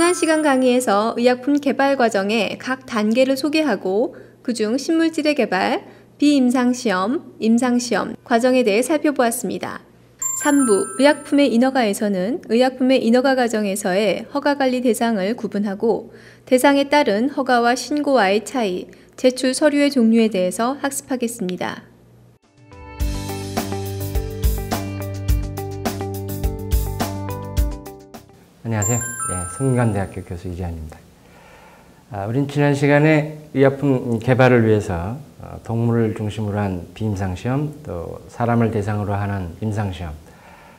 지난 시간 강의에서 의약품 개발 과정의 각 단계를 소개하고 그중 신물질의 개발, 비임상시험, 임상시험 과정에 대해 살펴보았습니다. 3부 의약품의 인허가에서는 의약품의 인허가 과정에서의 허가관리 대상을 구분하고 대상에 따른 허가와 신고와의 차이, 제출 서류의 종류에 대해서 학습하겠습니다. 안녕하세요. 성균관대학교 교수 이재환입니다. 우린 지난 시간에 의약품 개발을 위해서 동물을 중심으로 한 비임상시험, 또 사람을 대상으로 하는 임상시험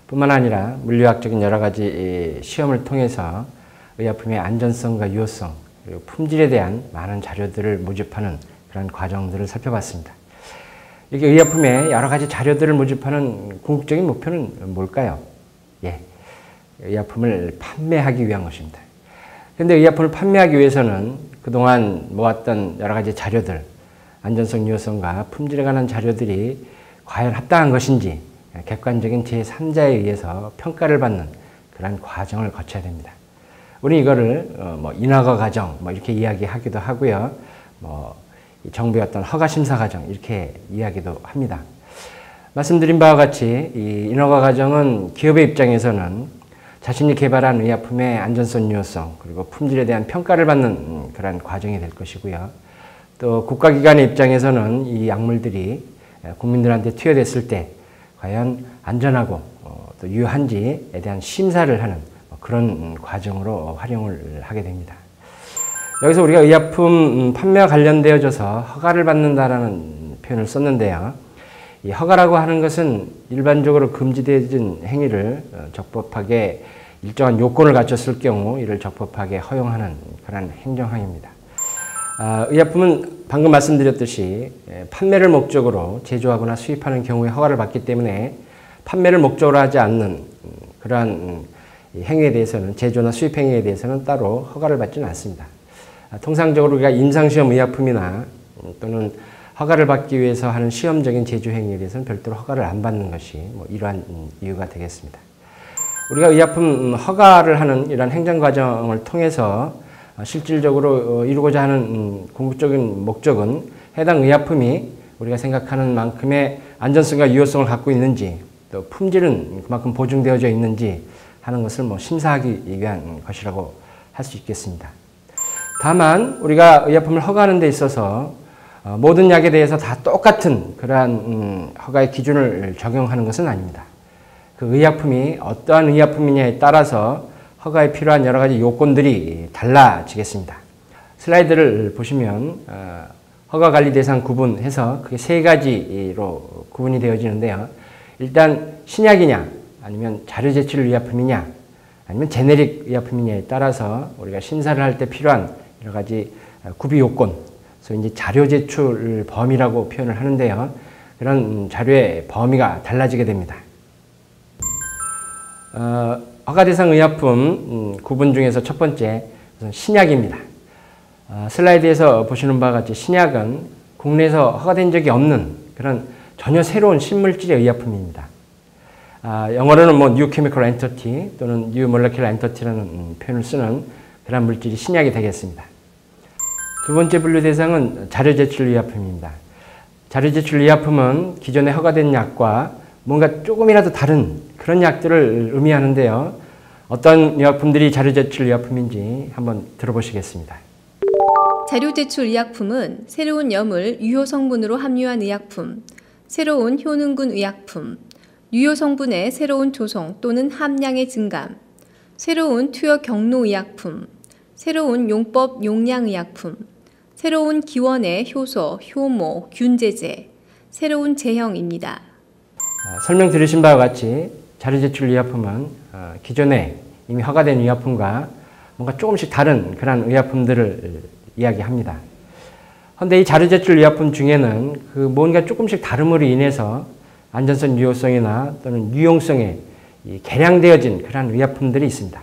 뿐만 아니라 물리학적인 여러 가지 시험을 통해서 의약품의 안전성과 유효성, 그리고 품질에 대한 많은 자료들을 모집하는 그런 과정들을 살펴봤습니다. 이렇게 의약품의 여러 가지 자료들을 모집하는 궁극적인 목표는 뭘까요? 의약품을 판매하기 위한 것입니다. 그런데 의약품을 판매하기 위해서는 그동안 모았던 여러 가지 자료들, 안전성, 유효성과 품질에 관한 자료들이 과연 합당한 것인지 객관적인 제3자에 의해서 평가를 받는 그런 과정을 거쳐야 됩니다. 우리는 이거를 인허가 과정 이렇게 이야기하기도 하고요. 정부의 어떤 허가 심사 과정 이렇게 이야기도 합니다. 말씀드린 바와 같이 이 인허가 과정은 기업의 입장에서는 자신이 개발한 의약품의 안전성, 유효성, 그리고 품질에 대한 평가를 받는 그런 과정이 될 것이고요. 또 국가기관의 입장에서는 이 약물들이 국민들한테 투여됐을 때 과연 안전하고 또 유효한지에 대한 심사를 하는 그런 과정으로 활용을 하게 됩니다. 여기서 우리가 의약품 판매와 관련되어져서 허가를 받는다라는 표현을 썼는데요. 이 허가라고 하는 것은 일반적으로 금지되어진 행위를 적법하게 일정한 요건을 갖췄을 경우 이를 적법하게 허용하는 그런 행정항입니다. 의약품은 방금 말씀드렸듯이 판매를 목적으로 제조하거나 수입하는 경우에 허가를 받기 때문에 판매를 목적으로 하지 않는 그러한 행위에 대해서는 제조나 수입 행위에 대해서는 따로 허가를 받지는 않습니다. 통상적으로 우리가 임상시험 의약품이나 또는 허가를 받기 위해서 하는 시험적인 제조 행위에 대해서는 별도로 허가를 안 받는 것이 이러한 이유가 되겠습니다. 우리가 의약품 허가를 하는 이러한 행정 과정을 통해서 실질적으로 이루고자 하는 궁극적인 목적은 해당 의약품이 우리가 생각하는 만큼의 안전성과 유효성을 갖고 있는지, 또 품질은 그만큼 보증되어져 있는지 하는 것을 심사하기 위한 것이라고 할 수 있겠습니다. 다만 우리가 의약품을 허가하는 데 있어서 모든 약에 대해서 다 똑같은 그러한 허가의 기준을 적용하는 것은 아닙니다. 그 의약품이 어떠한 의약품이냐에 따라서 허가에 필요한 여러 가지 요건들이 달라지겠습니다. 슬라이드를 보시면 허가관리 대상 구분해서 그게 세 가지로 구분이 되어지는데요. 일단 신약이냐, 아니면 자료 제출 의약품이냐, 아니면 제네릭 의약품이냐에 따라서 우리가 심사를 할 때 필요한 여러 가지 구비 요건, 그래서 이제 자료 제출 범위라고 표현을 하는데요. 그런 자료의 범위가 달라지게 됩니다. 허가 대상 의약품 구분 중에서 첫 번째 신약입니다. 슬라이드에서 보시는 바와 같이 신약은 국내에서 허가된 적이 없는 그런 전혀 새로운 신물질의 의약품입니다. 영어로는 New Chemical Entity 또는 New Molecular Entity라는 표현을 쓰는 그런 물질이 신약이 되겠습니다. 두 번째 분류 대상은 자료 제출 의약품입니다. 자료 제출 의약품은 기존에 허가된 약과 뭔가 조금이라도 다른 그런 약들을 의미하는데요. 어떤 의약품들이 자료 제출 의약품인지 한번 들어보시겠습니다. 자료 제출 의약품은 새로운 염을 유효 성분으로 함유한 의약품, 새로운 효능군 의약품, 유효 성분의 새로운 조성 또는 함량의 증감, 새로운 투여 경로 의약품, 새로운 용법 용량 의약품, 새로운 기원의 효소, 효모, 균제제, 새로운 제형입니다. 설명 들으신 바와 같이 자료 제출 의약품은 기존에 이미 허가된 의약품과 뭔가 조금씩 다른 그런 의약품들을 이야기합니다. 그런데 이 자료 제출 의약품 중에는 그 뭔가 조금씩 다름으로 인해서 안전성, 유효성이나 또는 유용성에 개량되어진 그런 의약품들이 있습니다.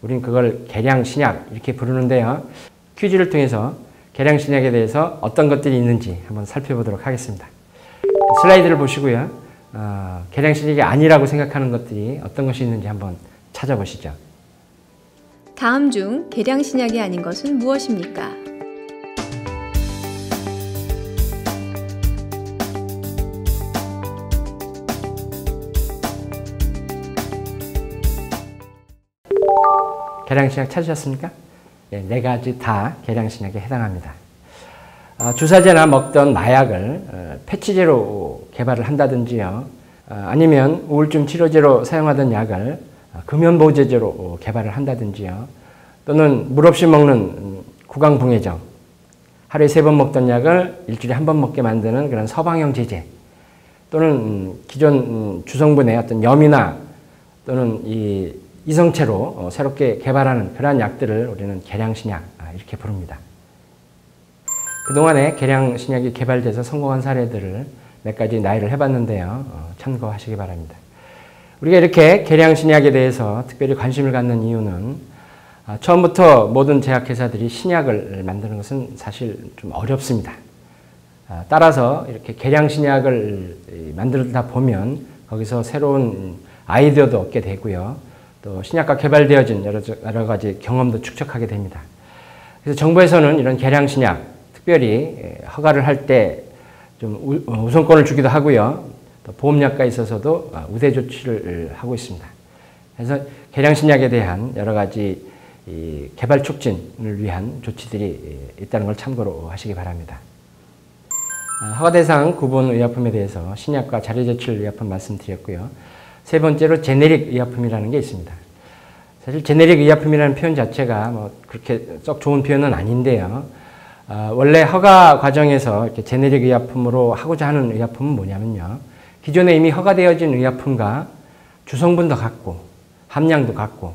우리는 그걸 개량 신약 이렇게 부르는데요. 퀴즈를 통해서 개량 신약에 대해서 어떤 것들이 있는지 한번 살펴보도록 하겠습니다. 슬라이드를 보시고요. 개량 신약이 아니라고 생각하는 것들이 어떤 것이 있는지 한번 찾아보시죠. 다음 중 계량신약이 아닌 것은 무엇입니까? 계량신약 찾으셨습니까? 네, 4가지 다 계량신약에 해당합니다. 주사제나 먹던 마약을 패치제로 개발을 한다든지요. 아니면 우울증 치료제로 사용하던 약을 금연보호제제로 개발을 한다든지요. 또는 물 없이 먹는 구강붕해정, 하루에 3번 먹던 약을 일주일에 1번 먹게 만드는 그런 서방형 제제, 또는 기존 주성분의 어떤 염이나 또는 이성체로 새롭게 개발하는 그러한 약들을 우리는 계량신약 이렇게 부릅니다. 그동안에 계량신약이 개발돼서 성공한 사례들을 몇 가지 나열을 해봤는데요. 참고하시기 바랍니다. 우리가 이렇게 계량신약에 대해서 특별히 관심을 갖는 이유는 처음부터 모든 제약회사들이 신약을 만드는 것은 사실 좀 어렵습니다. 따라서 이렇게 계량신약을 만들다 보면 거기서 새로운 아이디어도 얻게 되고요. 또 신약과 개발되어진 여러 가지 경험도 축적하게 됩니다. 그래서 정부에서는 이런 계량신약, 특별히 허가를 할 때 좀 우선권을 주기도 하고요. 또 보험약과에 있어서도 우대 조치를 하고 있습니다. 그래서 계량신약에 대한 여러 가지 개발 촉진을 위한 조치들이 있다는 걸 참고로 하시기 바랍니다. 허가대상 구분 의약품에 대해서 신약과 자료제출 의약품 말씀드렸고요. 세 번째로 제네릭 의약품이라는 게 있습니다. 사실 제네릭 의약품이라는 표현 자체가 그렇게 썩 좋은 표현은 아닌데요. 원래 허가 과정에서 이렇게 제네릭 의약품으로 하고자 하는 의약품은 뭐냐면요. 기존에 이미 허가되어진 의약품과 주성분도 같고, 함량도 같고,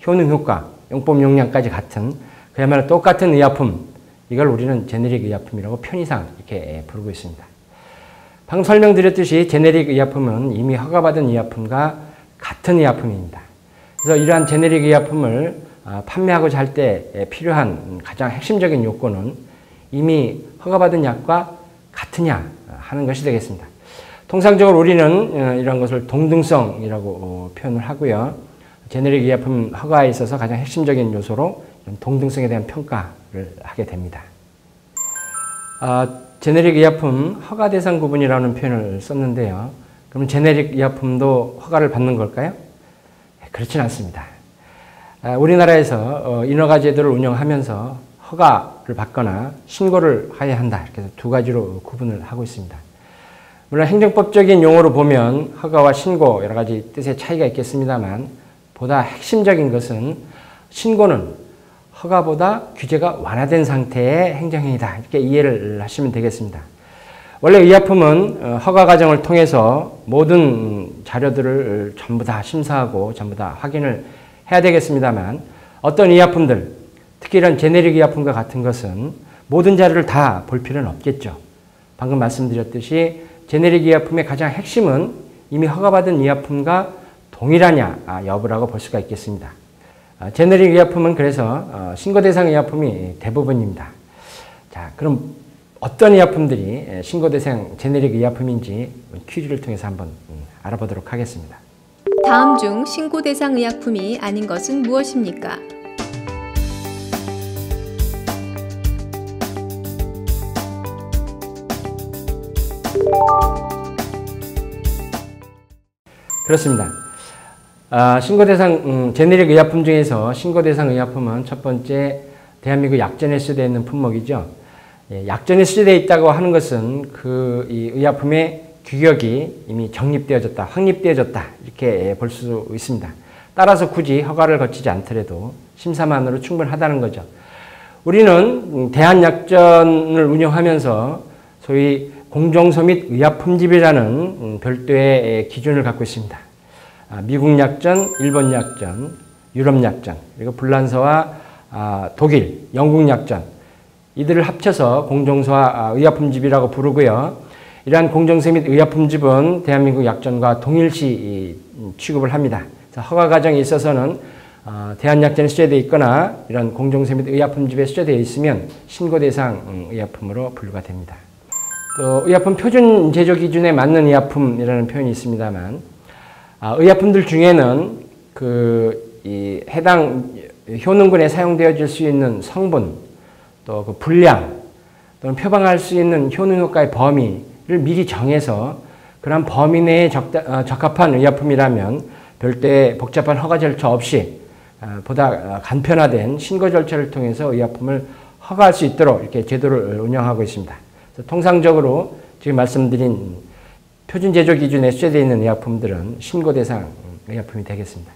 효능, 효과, 용법 용량까지 같은 그야말로 똑같은 의약품, 이걸 우리는 제네릭 의약품이라고 편의상 이렇게 부르고 있습니다. 방금 설명드렸듯이 제네릭 의약품은 이미 허가받은 의약품과 같은 의약품입니다. 그래서 이러한 제네릭 의약품을 판매하고자 할 때 필요한 가장 핵심적인 요건은 이미 허가받은 약과 같으냐 하는 것이 되겠습니다. 통상적으로 우리는 이런 것을 동등성이라고 표현을 하고요. 제네릭 의약품 허가에 있어서 가장 핵심적인 요소로 동등성에 대한 평가를 하게 됩니다. 제네릭 의약품 허가 대상 구분이라는 표현을 썼는데요. 그럼 제네릭 의약품도 허가를 받는 걸까요? 그렇진 않습니다. 우리나라에서 인허가 제도를 운영하면서 허가를 받거나 신고를 해야 한다. 이렇게 해서 2가지로 구분을 하고 있습니다. 물론 행정법적인 용어로 보면 허가와 신고 여러 가지 뜻의 차이가 있겠습니다만 보다 핵심적인 것은 신고는 허가보다 규제가 완화된 상태의 행정행위다. 이렇게 이해를 하시면 되겠습니다. 원래 의약품은 허가 과정을 통해서 모든 자료들을 전부 다 심사하고 전부 다 확인을 해야 되겠습니다만 어떤 의약품들, 특히 이런 제네릭 의약품과 같은 것은 모든 자료를 다 볼 필요는 없겠죠. 방금 말씀드렸듯이 제네릭 의약품의 가장 핵심은 이미 허가받은 의약품과 동일하냐 여부라고 볼 수가 있겠습니다. 제네릭 의약품은 그래서 신고 대상 의약품이 대부분입니다. 자, 그럼 어떤 의약품들이 신고 대상 제네릭 의약품인지 퀴즈를 통해서 한번 알아보도록 하겠습니다. 다음 중 신고 대상 의약품이 아닌 것은 무엇입니까? 그렇습니다. 신고 대상 제네릭 의약품 중에서 신고 대상 의약품은 첫 번째 대한민국 약전에 수되어 있는 품목이죠. 약전에 수되어 있다고 하는 것은 이 의약품의 규격이 이미 정립되어졌다, 확립되어졌다 이렇게 볼 수 있습니다. 따라서 굳이 허가를 거치지 않더라도 심사만으로 충분하다는 거죠. 우리는 대한약전을 운영하면서 소위 공정서 및 의약품집이라는 별도의 기준을 갖고 있습니다. 미국 약전, 일본 약전, 유럽 약전, 그리고 불란서와 독일, 영국 약전 이들을 합쳐서 공정서와 의약품집이라고 부르고요. 이러한 공정서 및 의약품집은 대한민국 약전과 동일시 취급을 합니다. 허가 과정에 있어서는 대한약전에 수재되어 있거나 이런 공정서 및 의약품집에 수재되어 있으면 신고 대상 의약품으로 분류가 됩니다. 또 의약품 표준 제조 기준에 맞는 의약품이라는 표현이 있습니다만 의약품들 중에는 해당 효능군에 사용되어질 수 있는 성분, 또 그 분량, 또는 표방할 수 있는 효능 효과의 범위를 미리 정해서 그런 범위 내에 적합한 의약품이라면 별도의 복잡한 허가 절차 없이 보다 간편화된 신고 절차를 통해서 의약품을 허가할 수 있도록 이렇게 제도를 운영하고 있습니다. 통상적으로 지금 말씀드린 표준 제조 기준에 수제되어 있는 의약품들은 신고 대상 의약품이 되겠습니다.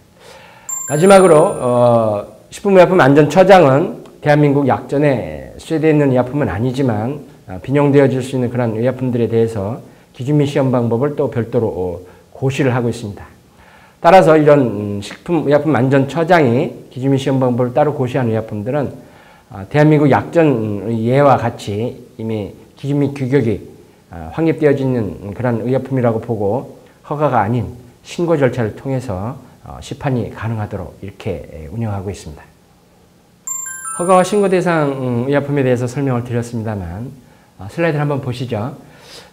마지막으로 식품의약품안전처장은 대한민국 약전에 수제되어 있는 의약품은 아니지만 빈용되어질 수 있는 그런 의약품들에 대해서 기준 및 시험 방법을 또 별도로 고시를 하고 있습니다. 따라서 이런 식품의약품안전처장이 기준 및 시험 방법을 따로 고시한 의약품들은 대한민국 약전 예와 같이 이미 기준 및 규격이 확립되어지는 그런 의약품이라고 보고 허가가 아닌 신고 절차를 통해서 시판이 가능하도록 이렇게 운영하고 있습니다. 허가와 신고 대상 의약품에 대해서 설명을 드렸습니다만 슬라이드를 한번 보시죠.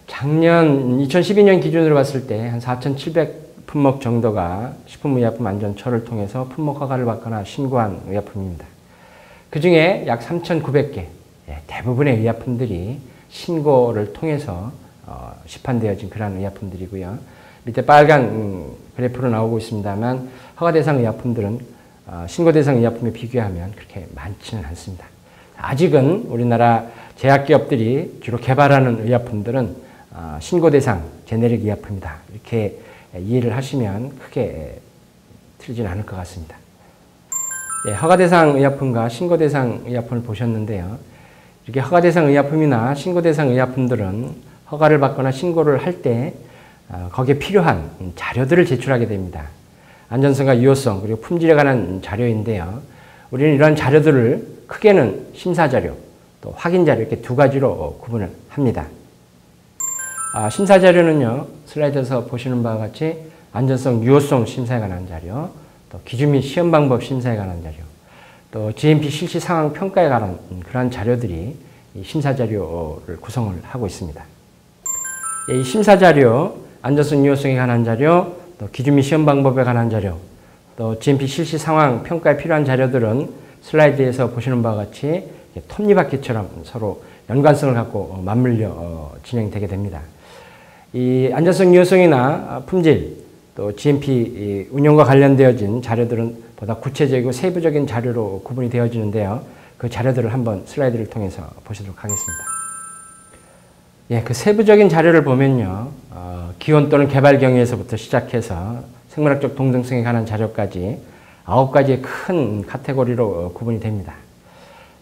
작년 2012년 기준으로 봤을 때 한 4,700 품목 정도가 식품의약품안전처를 통해서 품목 허가를 받거나 신고한 의약품입니다. 그 중에 약 3,900개, 대부분의 의약품들이 신고를 통해서 시판되어진 그러한 의약품들이고요. 밑에 빨간 그래프로 나오고 있습니다만 허가 대상 의약품들은 신고 대상 의약품에 비교하면 그렇게 많지는 않습니다. 아직은 우리나라 제약기업들이 주로 개발하는 의약품들은 신고 대상 제네릭 의약품이다. 이렇게 이해를 하시면 크게 틀리진 않을 것 같습니다. 허가 대상 의약품과 신고 대상 의약품을 보셨는데요. 이렇게 허가 대상 의약품이나 신고 대상 의약품들은 허가를 받거나 신고를 할 때 거기에 필요한 자료들을 제출하게 됩니다. 안전성과 유효성 그리고 품질에 관한 자료인데요. 우리는 이러한 자료들을 크게는 심사자료, 또 확인자료 이렇게 두 가지로 구분을 합니다. 심사자료는요. 슬라이드에서 보시는 바와 같이 안전성, 유효성 심사에 관한 자료, 또 기준 및 시험 방법 심사에 관한 자료, 또 GMP 실시 상황 평가에 관한 그러한 자료들이 이 심사자료를 구성을 하고 있습니다. 이 심사자료, 안전성, 유효성에 관한 자료, 또 기준 및 시험 방법에 관한 자료, 또 GMP 실시 상황 평가에 필요한 자료들은 슬라이드에서 보시는 바와 같이 톱니바퀴처럼 서로 연관성을 갖고 맞물려 진행되게 됩니다. 이 안전성, 유효성이나 품질, 또 GMP 운영과 관련되어진 자료들은 보다 구체적이고 세부적인 자료로 구분이 되어지는데요. 그 자료들을 한번 슬라이드를 통해서 보시도록 하겠습니다. 그 세부적인 자료를 보면요. 기원 또는 개발 경위에서부터 시작해서 생물학적 동등성에 관한 자료까지 9가지의 큰 카테고리로 구분이 됩니다.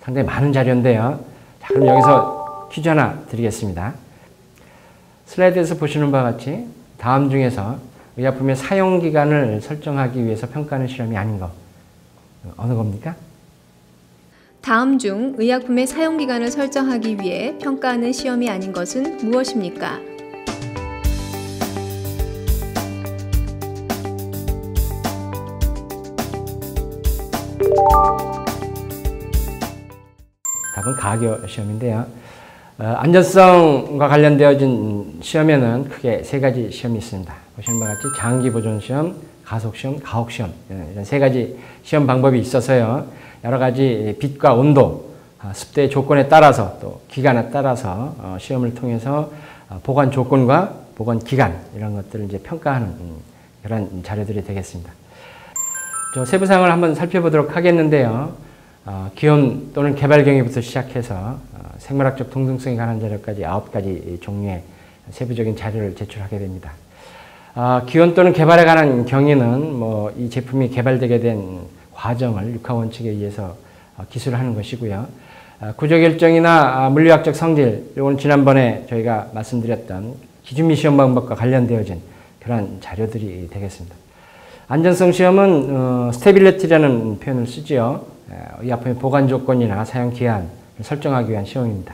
상당히 많은 자료인데요. 자, 그럼 여기서 퀴즈 하나 드리겠습니다. 슬라이드에서 보시는 바와 같이 다음 중에서 의약품의 사용기간을 설정하기 위해서 평가하는 실험이 아닌 거 어느 겁니까? 다음 중 의약품의 사용기간을 설정하기 위해 평가하는 시험이 아닌 것은 무엇입니까? 답은 가교 시험인데요. 안전성과 관련되어진 시험에는 크게 3가지 시험이 있습니다. 보시는 바와 같이 장기 보존 시험, 가속 시험, 가혹 시험 이런 3가지 시험 방법이 있어서요. 여러 가지 빛과 온도, 습대 조건에 따라서 또 기간에 따라서 시험을 통해서 보관 조건과 보관 기간 이런 것들을 이제 평가하는 그런 자료들이 되겠습니다. 세부사항을 한번 살펴보도록 하겠는데요. 기원 또는 개발 경위부터 시작해서 생물학적 동등성에 관한 자료까지 9가지 종류의 세부적인 자료를 제출하게 됩니다. 기원 또는 개발에 관한 경위는 이 제품이 개발되게 된 과정을 육하원칙에 의해서 기술을 하는 것이고요. 구조결정이나 물리학적 성질, 이건 지난번에 저희가 말씀드렸던 기준 및 시험 방법과 관련되어진 그런 자료들이 되겠습니다. 안전성 시험은 스테빌리티라는 표현을 쓰지요. 의약품의 보관 조건이나 사용 기한을 설정하기 위한 시험입니다.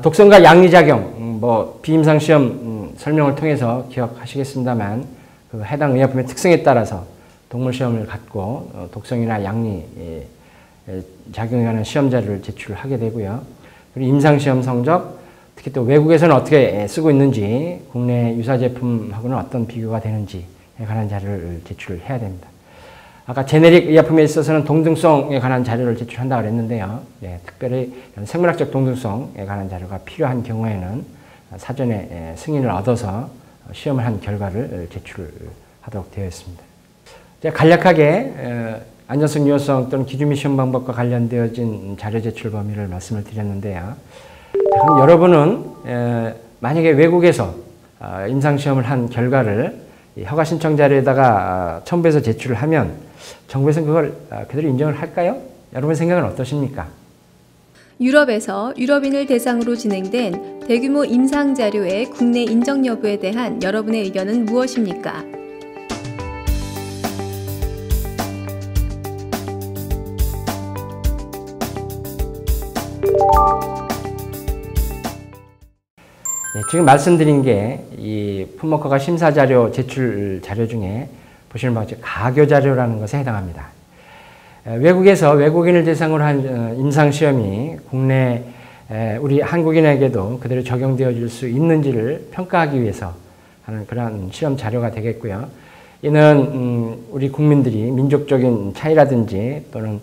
독성과 양리작용, 비임상 시험 설명을 통해서 기억하시겠습니다만 그 해당 의약품의 특성에 따라서 동물 시험을 갖고 독성이나 양리 작용에 관한 시험 자료를 제출하게 되고요. 그리고 임상 시험 성적, 특히 또 외국에서는 어떻게 쓰고 있는지, 국내 유사 제품하고는 어떤 비교가 되는지에 관한 자료를 제출해야 됩니다. 아까 제네릭 의약품에 있어서는 동등성에 관한 자료를 제출한다고 그랬는데요. 특별히 생물학적 동등성에 관한 자료가 필요한 경우에는 사전에 승인을 얻어서 시험을 한 결과를 제출하도록 되어 있습니다. 간략하게 안전성, 유효성 또는 기준 및 시험 방법과 관련되어진 자료 제출 범위를 말씀을 드렸는데요. 그럼 여러분은 만약에 외국에서 임상시험을 한 결과를 허가 신청 자료에다가 첨부해서 제출을 하면 정부에서는 그걸 그대로 인정을 할까요? 여러분 생각은 어떠십니까? 유럽에서 유럽인을 대상으로 진행된 대규모 임상 자료의 국내 인정 여부에 대한 여러분의 의견은 무엇입니까? 지금 말씀드린 게 이 품목허가 심사 자료 제출 자료 중에 보시는 바와 같이 가교 자료라는 것에 해당합니다. 외국에서 외국인을 대상으로 한 임상시험이 국내 우리 한국인에게도 그대로 적용되어질 수 있는지를 평가하기 위해서 하는 그런 시험 자료가 되겠고요. 이는 우리 국민들이 민족적인 차이라든지 또는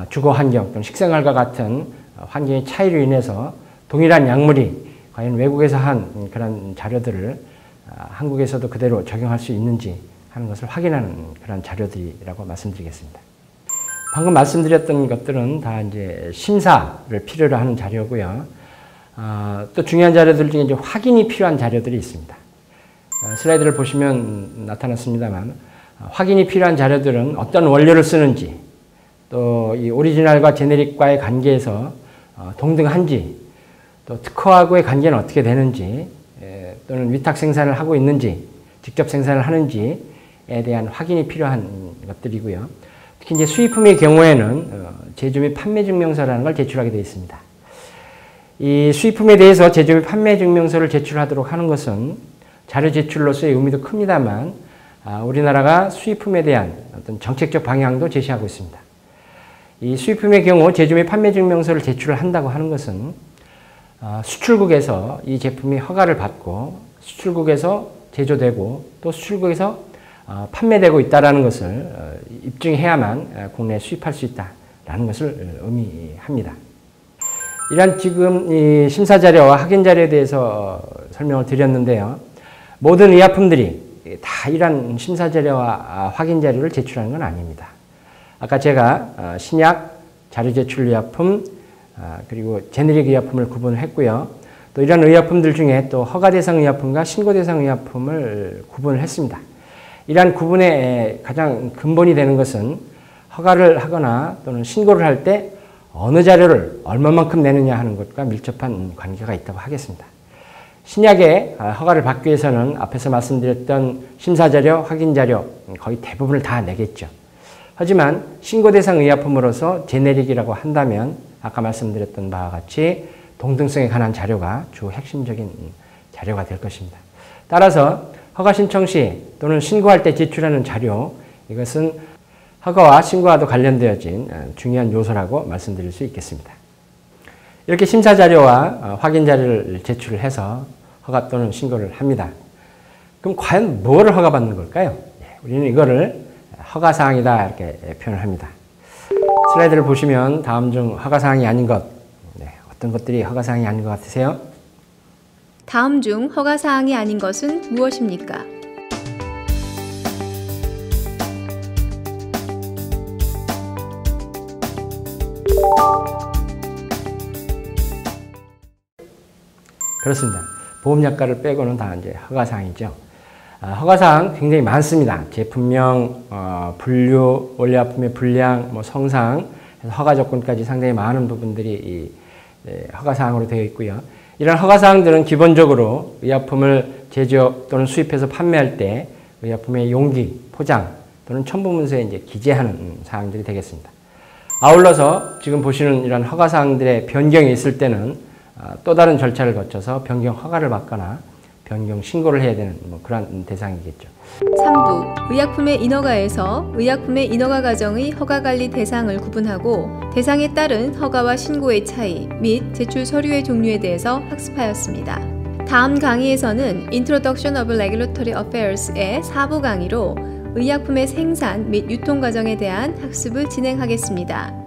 주거 환경 또는 식생활과 같은 환경의 차이로 인해서 동일한 약물이 과연 외국에서 한 그런 자료들을 한국에서도 그대로 적용할 수 있는지 하는 것을 확인하는 그런 자료들이라고 말씀드리겠습니다. 방금 말씀드렸던 것들은 다 이제 심사를 필요로 하는 자료고요. 또 중요한 자료들 중에 이제 확인이 필요한 자료들이 있습니다. 슬라이드를 보시면 나타났습니다만 확인이 필요한 자료들은 어떤 원료를 쓰는지 또 이 오리지널과 제네릭과의 관계에서 동등한지 또 특허하고의 관계는 어떻게 되는지 또는 위탁 생산을 하고 있는지 직접 생산을 하는지에 대한 확인이 필요한 것들이고요. 특히 이제 수입품의 경우에는 제조 및 판매 증명서라는 걸 제출하게 되어 있습니다. 이 수입품에 대해서 제조 및 판매 증명서를 제출하도록 하는 것은 자료 제출로서의 의미도 큽니다만 우리나라가 수입품에 대한 어떤 정책적 방향도 제시하고 있습니다. 이 수입품의 경우 제조 및 판매 증명서를 제출을 한다고 하는 것은 수출국에서 이 제품이 허가를 받고 수출국에서 제조되고 또 수출국에서 판매되고 있다는 것을 입증해야만 국내에 수입할 수 있다는 것을 의미합니다. 이런 지금 이 심사 자료와 확인 자료에 대해서 설명을 드렸는데요. 모든 의약품들이 다 이런 심사 자료와 확인 자료를 제출하는 건 아닙니다. 아까 제가 신약, 자료 제출 의약품, 그리고 제네릭 의약품을 구분을 했고요. 또 이런 의약품들 중에 또 허가 대상 의약품과 신고 대상 의약품을 구분을 했습니다. 이러한 구분의 가장 근본이 되는 것은 허가를 하거나 또는 신고를 할 때 어느 자료를 얼마만큼 내느냐 하는 것과 밀접한 관계가 있다고 하겠습니다. 신약의 허가를 받기 위해서는 앞에서 말씀드렸던 심사자료, 확인자료 거의 대부분을 다 내겠죠. 하지만 신고 대상 의약품으로서 제네릭이라고 한다면 아까 말씀드렸던 바와 같이 동등성에 관한 자료가 주 핵심적인 자료가 될 것입니다. 따라서 허가 신청 시 또는 신고할 때 제출하는 자료, 이것은 허가와 신고와도 관련되어진 중요한 요소라고 말씀드릴 수 있겠습니다. 이렇게 심사 자료와 확인 자료를 제출을 해서 허가 또는 신고를 합니다. 그럼 과연 뭐를 허가받는 걸까요? 우리는 이거를 허가사항이다 이렇게 표현을 합니다. 슬라이드를 보시면 다음 중 허가사항이 아닌 것, 어떤 것들이 허가사항이 아닌 것 같으세요? 다음 중 허가사항이 아닌 것은 무엇입니까? 그렇습니다. 보험약가를 빼고는 다 이제 허가사항이죠. 허가사항 굉장히 많습니다. 제품명, 분류, 원료약품의 분량, 성상, 허가 조건까지 상당히 많은 부분들이 허가사항으로 되어 있고요. 이런 허가사항들은 기본적으로 의약품을 제조 또는 수입해서 판매할 때 의약품의 용기, 포장 또는 첨부문서에 이제 기재하는 사항들이 되겠습니다. 아울러서 지금 보시는 이런 허가사항들의 변경이 있을 때는 또 다른 절차를 거쳐서 변경 허가를 받거나 변경 신고를 해야 되는 그런 대상이겠죠. 3부 의약품의 인허가에서 의약품의 인허가 과정의 허가관리 대상을 구분하고 대상에 따른 허가와 신고의 차이 및 제출 서류의 종류에 대해서 학습하였습니다. 다음 강의에서는 Introduction of Regulatory Affairs의 4부 강의로 의약품의 생산 및 유통 과정에 대한 학습을 진행하겠습니다.